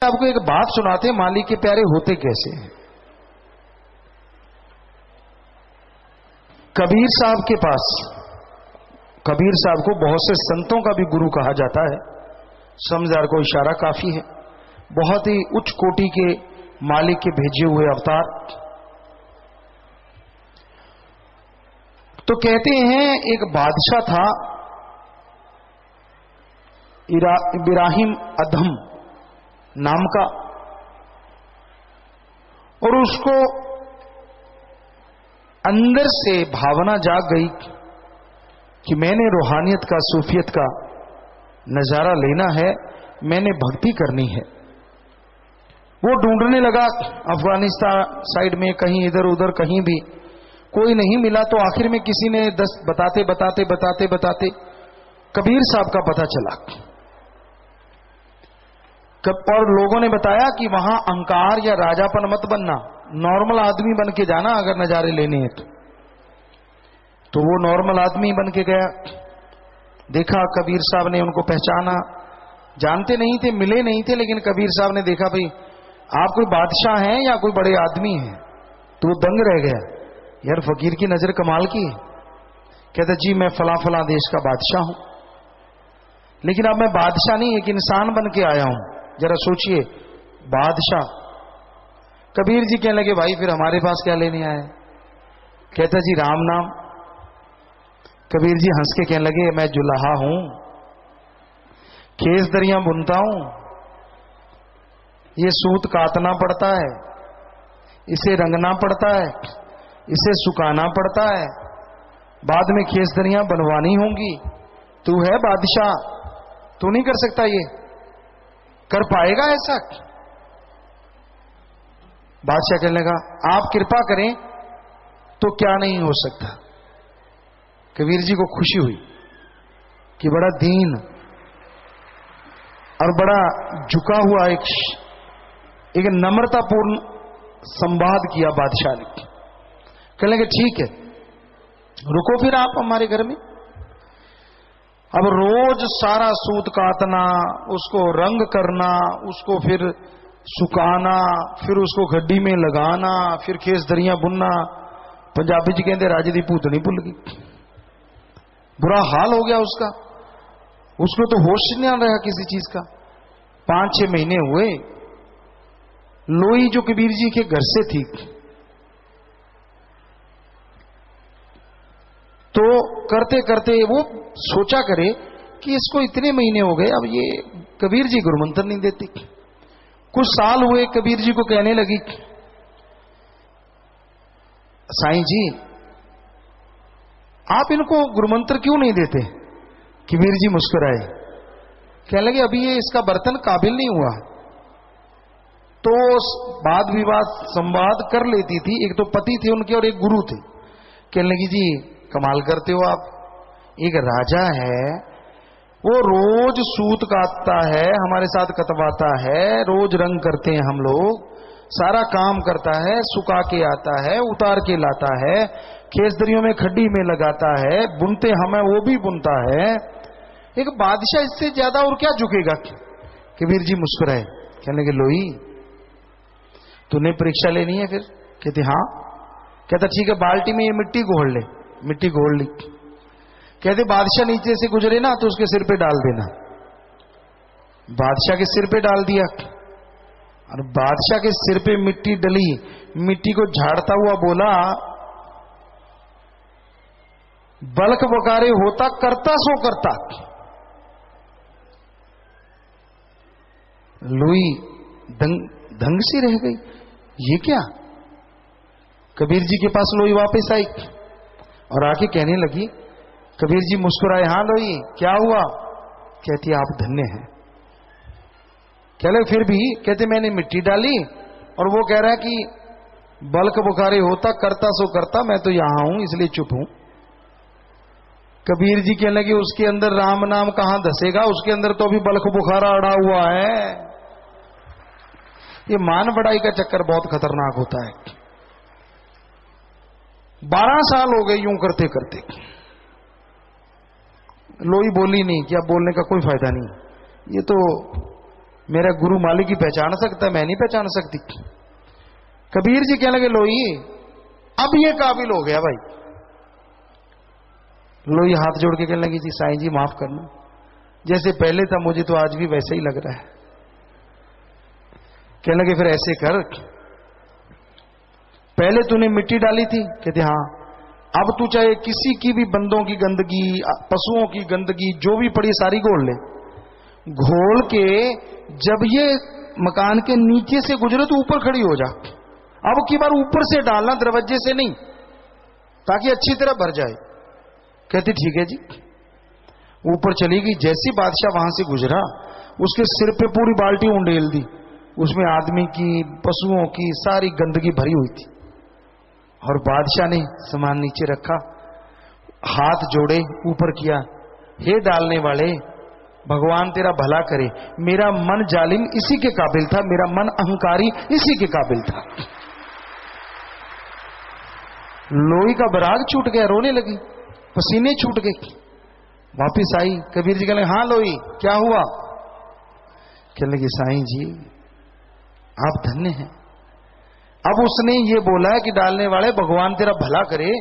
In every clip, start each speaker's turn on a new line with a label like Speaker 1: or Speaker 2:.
Speaker 1: आपको एक बात सुनाते हैं, मालिक के प्यारे होते कैसे हैं। कबीर साहब के पास, कबीर साहब को बहुत से संतों का भी गुरु कहा जाता है, समझदार को इशारा काफी है, बहुत ही उच्च कोटि के मालिक के भेजे हुए अवतार। तो कहते हैं एक बादशाह था इब्राहिम अदम नाम का, और उसको अंदर से भावना जाग गई कि मैंने रूहानियत का, सूफियत का नजारा लेना है, मैंने भक्ति करनी है। वो ढूंढने लगा अफगानिस्तान साइड में, कहीं इधर उधर, कहीं भी कोई नहीं मिला। तो आखिर में किसी ने बताते बताते बताते बताते कबीर साहब का पता चला, और लोगों ने बताया कि वहां अहंकार या राजापन मत बनना, नॉर्मल आदमी बन के जाना अगर नजारे लेने हैं तो वो नॉर्मल आदमी बन के गया। देखा कबीर साहब ने, उनको पहचाना, जानते नहीं थे, मिले नहीं थे, लेकिन कबीर साहब ने देखा भाई आप कोई बादशाह हैं या कोई बड़े आदमी हैं, तो वो दंग रह गया, यार फकीर की नजर कमाल की है। कहता जी मैं फला फला देश का बादशाह हूं, लेकिन अब मैं बादशाह नहीं, एक इंसान बन के आया हूं। जरा सोचिए, बादशाह। कबीर जी कहने लगे भाई फिर हमारे पास क्या लेने आए। कहता जी राम नाम। कबीर जी हंस के कहने लगे मैं जुलाहा हूं, खेस दरियां बुनता हूं, ये सूत काटना पड़ता है, इसे रंगना पड़ता है, इसे सुखाना पड़ता है, बाद में खेस दरियां बनवानी होंगी। तू है बादशाह, तू नहीं कर सकता, ये कर पाएगा ऐसा? बादशाह कहने लगा आप कृपा करें तो क्या नहीं हो सकता। कबीर जी को खुशी हुई कि बड़ा दीन और बड़ा झुका हुआ एक नम्रतापूर्ण संवाद किया बादशाह ने। कहने लगे ठीक है, रुको फिर आप हमारे घर में। अब रोज सारा सूत काटना, उसको रंग करना, उसको फिर सुखाना, फिर उसको गड्डी में लगाना, फिर खेस दरियां बुनना। पंजाबी जी कहते राजे दी भूतनी भुल गई, बुरा हाल हो गया उसका, उसको तो होश नहीं आ रहा किसी चीज का। 5-6 महीने हुए, लोई जो कबीर जी के घर से थी, तो करते करते वो सोचा करे कि इसको इतने महीने हो गए, अब ये कबीर जी गुरुमंत्र नहीं देती। कुछ साल हुए, कबीर जी को कहने लगी साईं जी आप इनको गुरुमंत्र क्यों नहीं देते। कबीर जी मुस्कुराए, कहने लगे अभी ये इसका बर्तन काबिल नहीं हुआ। तो वाद विवाद संवाद कर लेती थी, एक तो पति थे उनके और एक गुरु थे। कहने लगी जी कमाल करते हो आप, एक राजा है वो रोज सूत काटता है, हमारे साथ कटवाता है, रोज रंग करते हैं हम लोग, सारा काम करता है, सुखा के आता है, उतार के लाता है, खेसदरियों में खड्डी में लगाता है, बुनते हमें वो भी बुनता है। एक बादशाह इससे ज्यादा और क्या झुकेगा। कबीर जी मुस्कुराए, कहने लगे लोई तूने परीक्षा लेनी है फिर। कहते हाँ। कहता ठीक है, बाल्टी में ये मिट्टी घोल ले। मिट्टी घोल ली। कहते बादशाह नीचे से गुजरे ना तो उसके सिर पे डाल देना। बादशाह के सिर पे डाल दिया, और बादशाह के सिर पे मिट्टी डली, मिट्टी को झाड़ता हुआ बोला बलक बकारे होता करता सो करता। लुई दंग सी रह गई, ये क्या। कबीर जी के पास लोई वापस आई और आके कहने लगी, कबीर जी मुस्कुराए, हाँ लोई क्या हुआ। कहती आप धन्य हैं। कह ले फिर भी। कहते मैंने मिट्टी डाली और वो कह रहा है कि बल्क बुखारे होता करता सो करता, मैं तो यहां हूं इसलिए चुप हूं। कबीर जी कहने लगे उसके अंदर राम नाम कहां धसेगा, उसके अंदर तो अभी बल्क बुखारा अड़ा हुआ है। ये मान बढ़ाई का चक्कर बहुत खतरनाक होता है। 12 साल हो गए यूं करते करते, लोई बोली नहीं कि अब बोलने का कोई फायदा नहीं, ये तो मेरा गुरु मालिक ही पहचान सकता है, मैं नहीं पहचान सकती। कबीर जी कहने लगे लोई अब ये काबिल हो गया भाई। लोई हाथ जोड़ के कहने लगी जी साईं जी माफ करना, जैसे पहले था मुझे तो आज भी वैसे ही लग रहा है। कहने लगे फिर ऐसे कर, पहले तूने मिट्टी डाली थी? कहते हाँ। अब तू चाहे किसी की भी बंदों की गंदगी, पशुओं की गंदगी जो भी पड़ी सारी घोल ले, घोल के जब ये मकान के नीचे से गुजरे तो ऊपर खड़ी हो जा। अब की बार ऊपर से डालना, दरवाजे से नहीं, ताकि अच्छी तरह भर जाए। कहती ठीक है जी। ऊपर चली गई, जैसी बादशाह वहां से गुजरा उसके सिर पे पूरी बाल्टी उंडेल दी, उसमें आदमी की, पशुओं की सारी गंदगी भरी हुई थी। और बादशाह ने सामान नीचे रखा, हाथ जोड़े ऊपर किया, हे डालने वाले भगवान तेरा भला करे, मेरा मन जालिम इसी के काबिल था, मेरा मन अहंकारी इसी के काबिल था। लोई का बराग छूट गया, रोने लगी, पसीने छूट गए। वापिस आई, कबीर जी कहने हाँ लोई क्या हुआ? कहने लगी साईं जी आप धन्य हैं। अब उसने ये बोला है कि डालने वाले भगवान तेरा भला करे,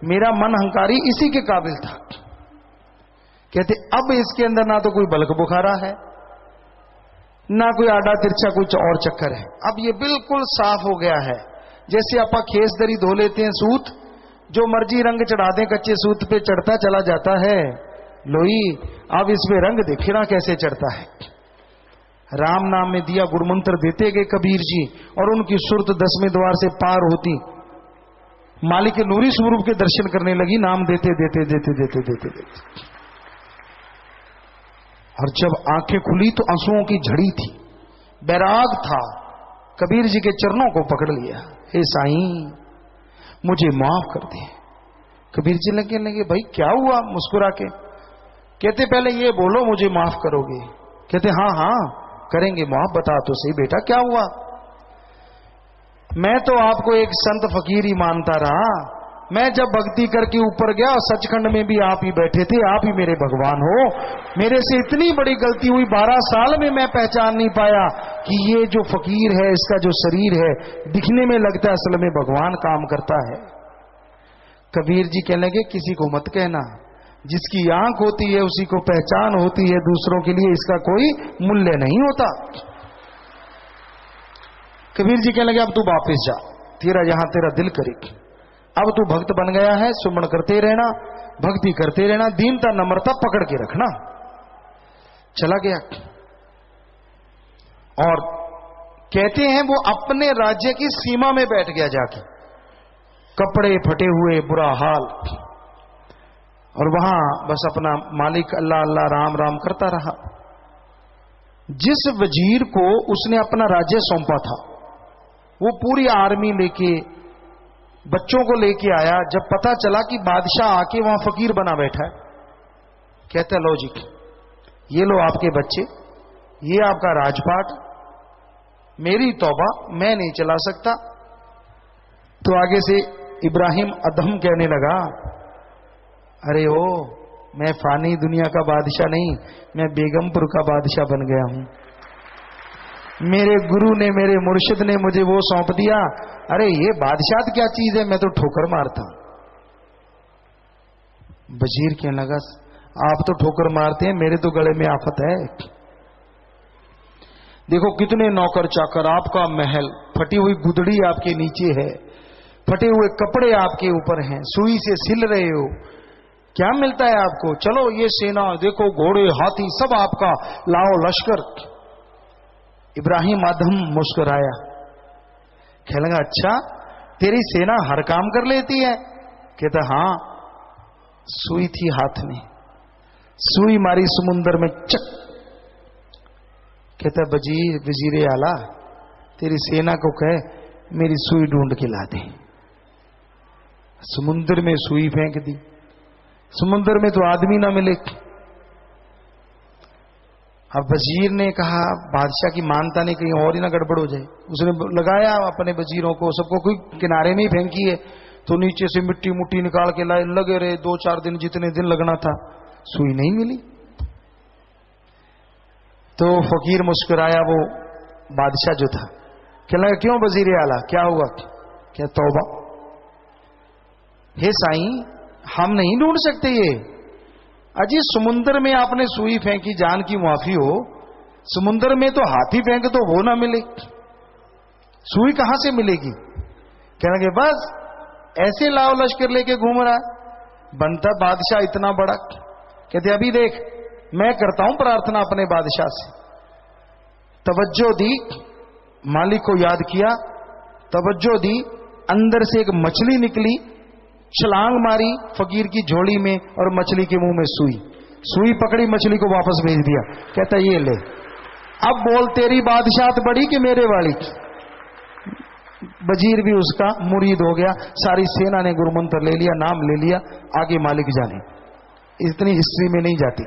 Speaker 1: मेरा मन अहंकारी इसी के काबिल था। कहते अब इसके अंदर ना तो कोई बलक बुखारा है, ना कोई आड़ा तिरछा कुछ और चक्कर है। अब ये बिल्कुल साफ हो गया है, जैसे आपा खेस दरी धो लेते हैं, सूत जो मर्जी रंग चढ़ा दें कच्चे सूत पे चढ़ता चला जाता है। लोई अब इसमें रंग देखना कैसे चढ़ता है। राम नाम में दिया गुरुमंत्र देते गए कबीर जी, और उनकी सुरत 10वें द्वार से पार होती मालिक के नूरी स्वरूप के दर्शन करने लगी, नाम देते देते देते देते देते देते। और जब आंखें खुली तो आंसुओं की झड़ी थी, बैराग था, कबीर जी के चरणों को पकड़ लिया, हे साईं मुझे माफ कर दे। कबीर जी लगे भाई क्या हुआ? मुस्कुरा के कहते पहले ये बोलो मुझे माफ करोगे? कहते हाँ हाँ करेंगे माफ, बता तो सही बेटा क्या हुआ? मैं तो आपको एक संत फकीर ही मानता रहा, मैं जब भक्ति करके ऊपर गया और सचखंड में भी आप ही बैठे थे, आप ही मेरे भगवान हो। मेरे से इतनी बड़ी गलती हुई, 12 साल में मैं पहचान नहीं पाया कि ये जो फकीर है इसका जो शरीर है दिखने में लगता है, असल में भगवान काम करता है। कबीर जी कहने लगे किसी को मत कहना, जिसकी आंख होती है उसी को पहचान होती है, दूसरों के लिए इसका कोई मूल्य नहीं होता। कबीर जी कहने लगे अब तू वापिस जा, तेरा यहां तेरा दिल करे, अब तू भक्त बन गया है, सुमन करते रहना, भक्ति करते रहना, दीनता नम्रता पकड़ के रखना। चला गया। और कहते हैं वो अपने राज्य की सीमा में बैठ गया जाके, कपड़े फटे हुए, बुरा हाल, और वहां बस अपना मालिक अल्लाह अल्लाह राम राम करता रहा। जिस वजीर को उसने अपना राज्य सौंपा था वो पूरी आर्मी लेके, बच्चों को लेके आया। जब पता चला कि बादशाह आके वहां फकीर बना बैठा है, कहता लो जी ये लो आपके बच्चे, ये आपका राजपाट, मेरी तौबा मैं नहीं चला सकता। तो आगे से इब्राहिम अदम कहने लगा अरे ओ मैं फानी दुनिया का बादशाह नहीं, मैं बेगमपुर का बादशाह बन गया हूं। मेरे गुरु ने, मेरे मुर्शिद ने मुझे वो सौंप दिया। अरे ये बादशाह क्या चीज है, मैं तो ठोकर मारता। वजीर कहने लगा आप तो ठोकर मारते हैं, मेरे तो गले में आफत है। देखो कितने नौकर चाकर, आपका महल, फटी हुई गुदड़ी आपके नीचे है, फटे हुए कपड़े आपके ऊपर हैं, सुई से सिल रहे हो, क्या मिलता है आपको? चलो ये सेना देखो, घोड़े हाथी सब आपका, लाओ लश्कर। इब्राहिम आदम मुस्कुराया, कहने लगा अच्छा तेरी सेना हर काम कर लेती है? कहता हाँ, सुई थी हाथ में, सुई मारी समुंदर में चक। कहता वजीर आला तेरी सेना को कहे मेरी सुई ढूंढ के ला दे। समुंदर में सुई फेंक दी, समुंदर में तो आदमी ना मिले। अब वजीर ने कहा बादशाह की मानता नहीं, कहीं और ही ना गड़बड़ हो जाए। उसने लगाया अपने वजीरों को, सबको कोई किनारे में ही फेंकी है, तो नीचे से मिट्टी मुट्टी निकाल के लाए, लगे रहे 2-4 दिन, जितने दिन लगना था, सुई नहीं मिली। तो फकीर मुस्कुराया, वो बादशाह जो था, कहने लगा क्यों वजीर आला, क्या हुआ? क्या तौबा, हे साईं हम नहीं ढूंढ सकते ये। अजी समुद्र में आपने सुई फेंकी, जान की माफी हो, समुद्र में तो हाथी फेंक तो वो ना मिले, सुई कहां से मिलेगी? कहने लगे बस ऐसे लाओ लश्कर लेके घूम रहा, बनता बादशाह इतना बड़ा। कहते अभी देख मैं करता हूं प्रार्थना अपने बादशाह से। तवज्जो दी, मालिक को याद किया, तवज्जो दी, अंदर से एक मछली निकली, छलांग मारी फकीर की झोली में और मछली के मुंह में सुई, सुई पकड़ी, मछली को वापस भेज दिया। कहता ये ले, अब बोल तेरी बादशाहत बड़ी कि मेरे वाली? वजीर भी उसका मुरीद हो गया, सारी सेना ने गुरुमंत्र ले लिया, नाम ले लिया, आगे मालिक जाने। इतनी हिस्ट्री में नहीं जाती।